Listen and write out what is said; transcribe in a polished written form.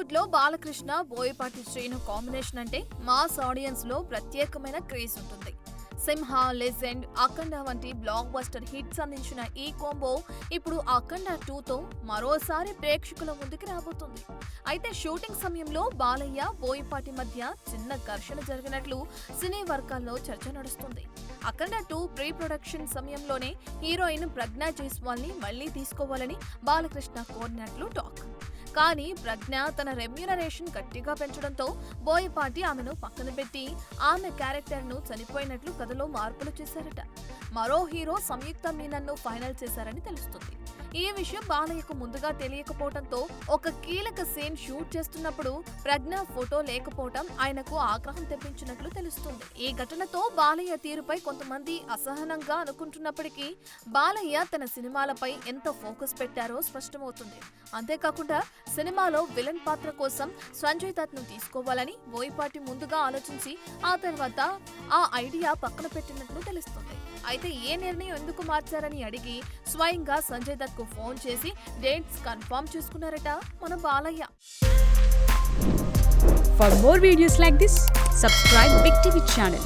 టాలీవుడ్ లో బాలకృష్ణ బోయపాటి శ్రీను కాంబినేషన్ అంటే mass audience లో ప్రత్యేకమైన క్రేజ్ ఉంటుంది. సింహ, లెజెండ్, అఖండ వంటి బ్లాక్ బస్టర్ హిట్స్ అందించిన ఈ కాంబో ఇప్పుడు అఖండ 2తో మరోసారి ప్రేక్షకుల ముందుకు రాబోతుంది. అయితే షూటింగ్ సమయంలో బాలయ్య, బోయపాటి మధ్య చిన్న ఘర్షణ జరిగినట్లు సినీ వర్గాల్లో చర్చ నడుస్తుంది. అఖండ 2 ప్రీ ప్రొడక్షన్ సమయంలోనే హీరోయిన్ ప్రజ్ఞా జైస్వాల్ ని మళ్లీ తీసుకోవాలని బాలకృష్ణ కోరినట్లు టాక్. కానీ ప్రజ్ఞ తన రెమ్యూనరేషన్ గట్టిగా పెంచడంతో బోయపాటి ఆమెను పక్కన పెట్టి ఆమె క్యారెక్టర్ ను చనిపోయినట్లు కథలో మార్పులు చేశారట. మరో హీరో సంయుక్త మీనన్ను ఫైనల్ చేశారని తెలుస్తుంది. ఈ విషయం బాలయ్యకు ముందుగా తెలియకపోవడంతో ఒక కీలక సీన్ షూట్ చేస్తున్నప్పుడు ప్రజ్ఞ ఫోటో లేకపోవడం ఆయనకు ఆగ్రహం తెప్పించినట్లు తెలుస్తుంది. ఈ ఘటనతో బాలయ్య తీరుపై కొంతమంది అసహనంగా అనుకుంటున్నప్పటికీ బాలయ్య తన సినిమాలపై ఎంత ఫోకస్ పెట్టారో స్పష్టమవుతుంది. అంతేకాకుండా సినిమాలో విలన్ పాత్ర కోసం సంజయ్ దత్ ను తీసుకోవాలని బోయపాటి ముందుగా ఆలోచించి ఆ తర్వాత ఆ ఐడియా పక్కన పెట్టినట్లు తెలుస్తుంది. అయితే ఏ నిర్ణయం ఎందుకు మార్చారని అడిగి స్వయంగా సంజయ్ దత్ కు ఫోన్ చేసి డేట్స్ కన్ఫర్మ్ చేసుకున్నారట మన Balayya. For more videos like this, subscribe Big TV channel.